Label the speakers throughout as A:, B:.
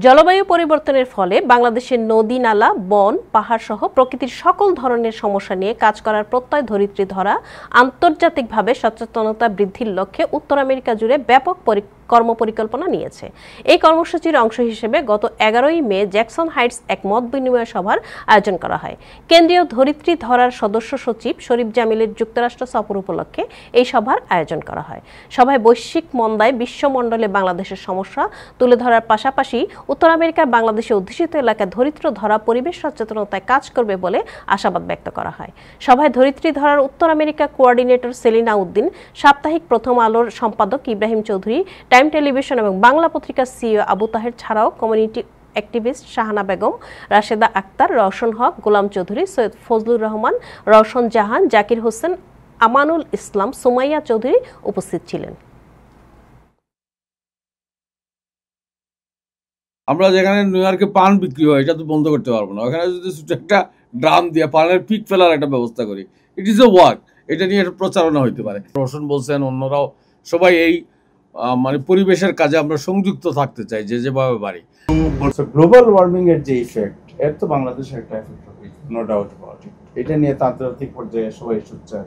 A: জলবায়ু পরিবর্তনের ফলে বাংলাদেশের নদী নালা বন পাহাড় সহ প্রকৃতির সকল ধরনের সমস্যা নিয়ে কাজ করার প্রত্যয় ধরিত্রী ধরা আন্তর্জাতিকভাবে সচেতনতা বৃদ্ধির লক্ষ্যে উত্তর আমেরিকা জুড়ে ব্যাপক কর্মপরিকল্পনা নিয়েছে। এই কর্মসূচির অংশ হিসেবে গত 11ই মে জ্যাকসন হাইটস এক মত বিনিময় সভার আয়োজন করা হয়। কেন্দ্রীয় ধরিত্রী ধরার সদস্য সচিব শরীফ জামিলের যুক্তরাষ্ট্র সফর উপলক্ষে এই সভার আয়োজন করা হয়। সভায় বৈশ্বিক মন্দায় বিশ্বমণ্ডলে বাংলাদেশের সমস্যা তুলে ধরার পাশাপাশি উত্তর আমেরিকার বাংলাদেশে অধ্যুষিত এলাকায় ধরিত্র ধরা পরিবেশ সচেতনতায় কাজ করবে বলে আশাবাদ ব্যক্ত করা হয়। সভায় ধরিত্রী ধরার উত্তর আমেরিকা কোঅর্ডিনেটর সেলিনা উদ্দিন, সাপ্তাহিক প্রথম আলোর সম্পাদক ইব্রাহিম চৌধুরী, টাইম টেলিভিশন এবং বাংলা পত্রিকার সিইও আবু তাহের ছাড়াও কমিউনিটি অ্যাক্টিভিস্ট শাহানা বেগম, রাশেদা আক্তার, রওশন হক, গোলাম চৌধুরী, সৈয়দ ফজলুর রহমান, রওশন জাহান, জাকির হোসেন, আমানুল ইসলাম, সুমাইয়া চৌধুরী উপস্থিত ছিলেন।
B: আমরা যেখানে নিউ ইয়র্কে পান বিক্রি হয় এটা তো বন্ধ করতে পারবো না, ওখানে যদি একটা ড্রাম দিয়ে পানের পিক ফেলার একটা ব্যবস্থা করি, ইট ইজ এ ওয়ার্ক, এটা নিয়ে একটা প্রচারণা হইতে পারে। রওশন বলছেন, অন্যরাও সবাই এই মানে পরিবেশের কাজে আমরা সংযুক্ত থাকতে চাই যেভাবে পারি।
C: গ্লোবাল ওয়ার্মিং এর যে ইফেক্ট, এর তো বাংলাদেশের একটা এফেক্ট হবে, নো ডাউট অ্যাবাউট ইট। এটা নিয়ে আন্তর্জাতিক পর্যায়ে সবাই সোচ্চার,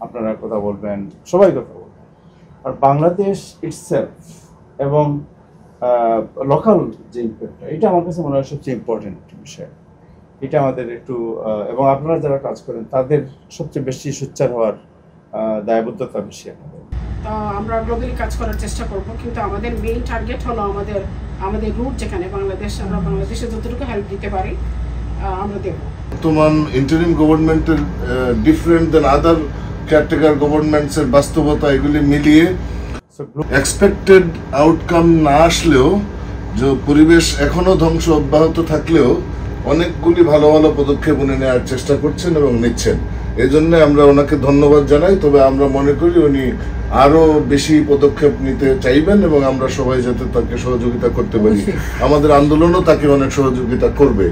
C: আপনারা কথা বলবেন, সবাই কথা বলবেন। আর বাংলাদেশ ইটসেলফ এবং লোকাল যে ইম্প্যাক্টটা, এটা আমার কাছে মনে হয় সবচেয়ে ইম্পর্টেন্ট বিষয়। এটা আমাদের একটু এবং আপনারা যারা কাজ করেন তাদের সবচেয়ে বেশি সোচ্চার হওয়ার দায়বদ্ধতা বেশি।
D: তো আমরা গ্লোবালি কাজ করার চেষ্টা করব, কিন্তু আমাদের মেইন টার্গেট হলো আমাদের রুট যেখানে বাংলাদেশ, আমরা বাংলাদেশে যতটুকু হেল্প দিতে পারি আমরা দেব।
E: বর্তমান ইন্টারিম গভর্নমেন্টের ডিফারেন্ট দেন আদার কেয়ারটেকার গভর্নমেন্টস এর বাস্তবতা, এগুলি মিলিয়ে এক্সপেক্টেড আউটকাম না আসলেও যে পরিবেশ এখনো ধ্বংস অব্যাহত থাকলেও অনেকগুলি ভালো ভালো পদক্ষেপ উনি নেওয়ার চেষ্টা করছেন এবং নিচ্ছেন। এই জন্য আমরা ওনাকে ধন্যবাদ জানাই। তবে আমরা মনে করি উনি আরো বেশি পদক্ষেপ নিতে চাইবেন এবং আমরা সবাই যাতে তাকে সহযোগিতা করতে পারি, আমাদের আন্দোলনও তাকে অনেক সহযোগিতা করবে।